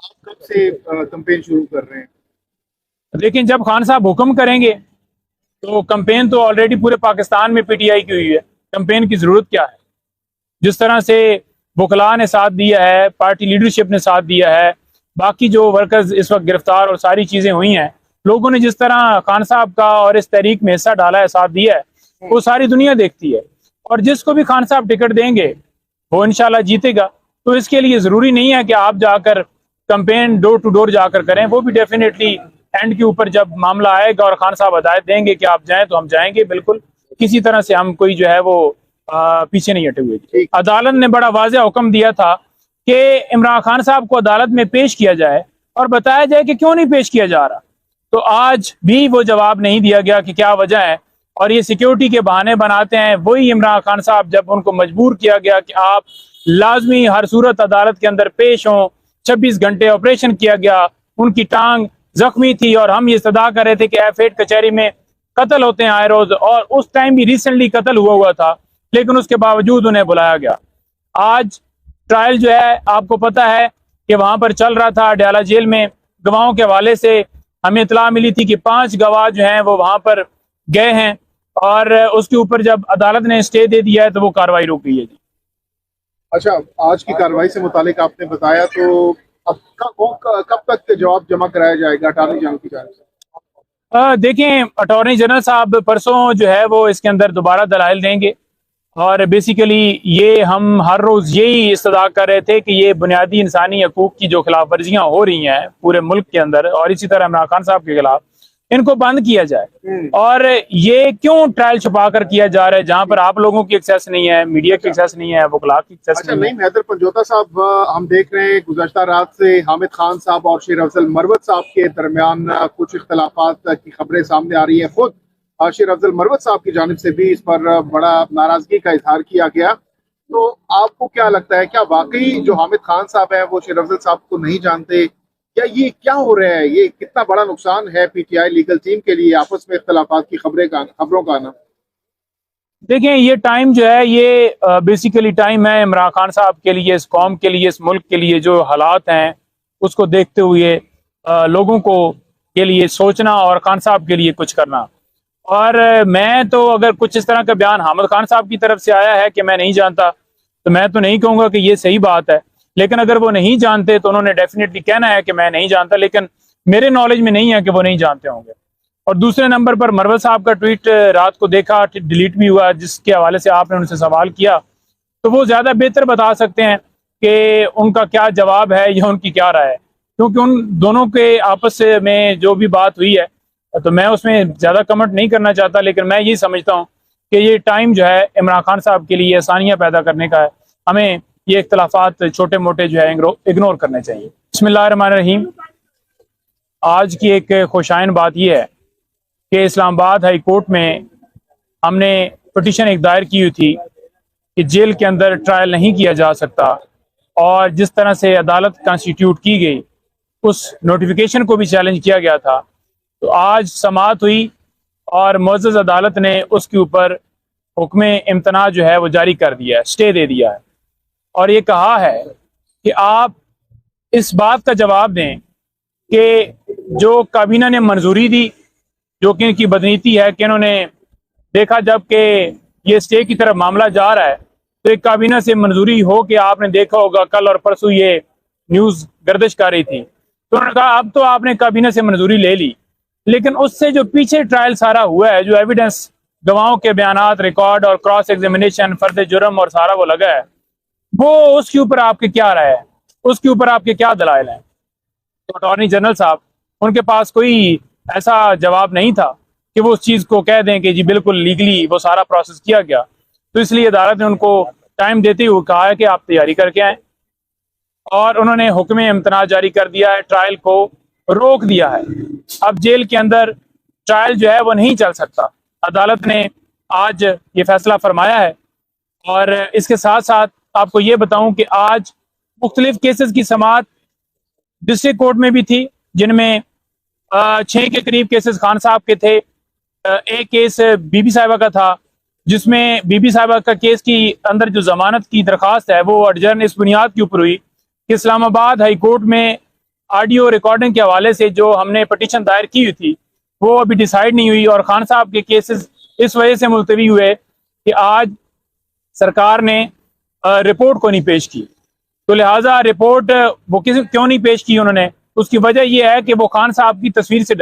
कब से कैंपेन शुरू कर रहे हैं? लेकिन जब खान साहब हुक्म करेंगे तो कैंपेन तो ऑलरेडी पूरे पाकिस्तान में पीटीआई की हुई है। कैंपेन की जरूरत क्या है? जिस तरह से वकला ने साथ दिया है, पार्टी लीडरशिप ने साथ दिया है, बाकी जो वर्कर्स इस वक्त गिरफ्तार और सारी चीजें हुई हैं, लोगों ने जिस तरह खान साहब का और इस तहरीक में हिस्सा डाला है, साथ दिया है, वो सारी दुनिया देखती है। और जिसको भी खान साहब टिकट देंगे वो इंशाल्लाह जीतेगा। तो इसके लिए जरूरी नहीं है कि आप जाकर कैंपेन डोर टू डोर जाकर करें, वो भी डेफिनेटली एंड के ऊपर जब मामला आएगा और खान साहब हदायत देंगे कि आप जाएं तो हम जाएंगे। बिल्कुल किसी तरह से हम कोई जो है वो पीछे नहीं हटे हुए। अदालत ने बड़ा वाज़ेह हुक्म दिया था कि इमरान खान साहब को अदालत में पेश किया जाए और बताया जाए कि क्यों नहीं पेश किया जा रहा। तो आज भी वो जवाब नहीं दिया गया कि क्या वजह है, और ये सिक्योरिटी के बहाने बनाते हैं। वही इमरान खान साहब जब उनको मजबूर किया गया कि आप लाजमी हर सूरत अदालत के अंदर पेश हों, 26 घंटे ऑपरेशन किया गया, उनकी टांग जख्मी थी और हम ये सदा कर रहे थे कि F8 कचहरी में कत्ल होते हैं आए रोज, और उस टाइम भी रिसेंटली कत्ल हुआ था, लेकिन उसके बावजूद उन्हें बुलाया गया। आज ट्रायल जो है आपको पता है कि वहां पर चल रहा था अडयाला जेल में। गवाहों के हवाले से हमें इतला मिली थी कि 5 गवाह जो हैं वो वहां पर गए हैं, और उसके ऊपर जब अदालत ने स्टे दे दिया है तो वो कार्रवाई रोक गई है जी। अच्छा, आज की कार्रवाई से मुतालिक आपने बताया, तो अब कब तक जवाब जमा कराया जाएगा अटॉर्नी जनरल की जानिब से? देखें, अटॉर्नी जनरल साहब परसों जो है वो इसके अंदर दोबारा दलाइल देंगे, और बेसिकली ये हम हर रोज यही इस्तदा कर रहे थे कि ये बुनियादी इंसानी हकूक की जो खिलाफ वर्जियां हो रही हैं पूरे मुल्क के अंदर और इसी तरह इमरान खान साहब के खिलाफ, इनको बंद किया जाए। और ये क्यों ट्रायल छुपा कर किया जा रहा है जहां पर आप लोगों की एक्सेस नहीं है, मीडिया की एक्सेस नहीं है, वकला की एक्सेस अच्छा, नहीं है। हैदर पंजोता साहब, हम देख रहे हैं गुज़श्ता रात से हामिद खान साहब और शेर अफजल मरवत साहब के दरमियान कुछ इख्तलाफात की खबरें सामने आ रही हैं। खुद शेर अफजल मरवत साहब की जानिब से भी इस पर बड़ा नाराजगी का इजहार किया गया। तो आपको क्या लगता है, क्या वाकई जो हामिद खान साहब है वो शेर अफजल साहब को नहीं जानते, या ये क्या हो रहा है? ये कितना बड़ा नुकसान है पीटीआई लीगल टीम के लिए आपस में इख्तलाफात की खबरों का आना? देखें, ये टाइम जो है ये बेसिकली टाइम है इमरान खान साहब के लिए, इस कौम के लिए, इस मुल्क के लिए जो हालात हैं उसको देखते हुए लोगों को के लिए सोचना और खान साहब के लिए कुछ करना। और मैं तो अगर कुछ इस तरह का बयान हामिद खान साहब की तरफ से आया है कि मैं नहीं जानता, तो मैं तो नहीं कहूँगा कि ये सही बात है। लेकिन अगर वो नहीं जानते तो उन्होंने डेफिनेटली कहना है कि मैं नहीं जानता, लेकिन मेरे नॉलेज में नहीं है कि वो नहीं जानते होंगे। और दूसरे नंबर पर मरवत साहब का ट्वीट रात को देखा, डिलीट भी हुआ, जिसके हवाले से आपने उनसे सवाल किया, तो वो ज़्यादा बेहतर बता सकते हैं कि उनका क्या जवाब है या उनकी क्या राय है, क्योंकि उन दोनों के आपस में जो भी बात हुई है तो मैं उसमें ज़्यादा कमेंट नहीं करना चाहता। लेकिन मैं ये समझता हूँ कि ये टाइम जो है इमरान खान साहब के लिए आसानियाँ पैदा करने का है। हमें ये इख्तलाफात छोटे मोटे जो है इग्नोर करने चाहिए। बिस्मिल्लाहिर्रहमानिर्रहीम। आज की एक खुशाइन बात यह है कि इस्लामाबाद हाई कोर्ट में हमने पिटीशन एक दायर की हुई थी कि जेल के अंदर ट्रायल नहीं किया जा सकता, और जिस तरह से अदालत कॉन्स्टिट्यूट की गई उस नोटिफिकेशन को भी चैलेंज किया गया था। तो आज समाअत हुई और मुअज़्ज़ज़ अदालत ने उसके ऊपर हुक्म इम्तना जो है वो जारी कर दिया है, स्टे दे दिया है, और ये कहा है कि आप इस बात का जवाब दें कि जो काबीना ने मंजूरी दी, जो कि इनकी बदनीति है कि इन्होंने देखा जबकि ये स्टे की तरफ मामला जा रहा है तो एक काबीना से मंजूरी हो कि आपने देखा होगा कल और परसों ये न्यूज़ गर्दिश कर रही थी, तो उन्होंने कहा अब तो आपने काबीना से मंजूरी ले ली, लेकिन उससे जो पीछे ट्रायल सारा हुआ है, जो एविडेंस, गवाहों के बयानात, रिकॉर्ड और क्रॉस एग्जामिनेशन, फर्द जुर्म और सारा वो लगा है, वो उसके ऊपर आपके क्या राय है, उसके ऊपर आपके क्या दलाइल हैं? तो अटॉर्नी जनरल साहब, उनके पास कोई ऐसा जवाब नहीं था कि वो उस चीज़ को कह दें कि जी बिल्कुल लीगली वो सारा प्रोसेस किया गया। तो इसलिए अदालत ने उनको टाइम देते हुए कहा है कि आप तैयारी करके आएँ, और उन्होंने हुक्म इम्तना जारी कर दिया है, ट्रायल को रोक दिया है। अब जेल के अंदर ट्रायल जो है वो नहीं चल सकता। अदालत ने आज ये फैसला फरमाया है। और इसके साथ साथ आपको ये बताऊं कि आज मुख्तलिफ केसेस की समाअत डिस्ट्रिक्ट कोर्ट में भी थी, जिनमें 6 के करीब केसेस खान साहब के थे। एक केस बीबी साहिबा का था, जिसमें बीबी साहिबा का केस की अंदर जो जमानत की दरखास्त है वो अडजर्न इस बुनियाद के ऊपर हुई कि इस्लामाबाद हाई कोर्ट में ऑडियो रिकॉर्डिंग के हवाले से जो हमने पटिशन दायर की हुई थी वो अभी डिसाइड नहीं हुई, और खान साहब के केसेस इस वजह से मुलतवी हुए कि आज सरकार ने रिपोर्ट को नहीं पेश की। तो लिहाजा रिपोर्ट वो क्यों नहीं पेश की उन्होंने, उसकी वजह यह है कि वो खान साहब की तस्वीर से डर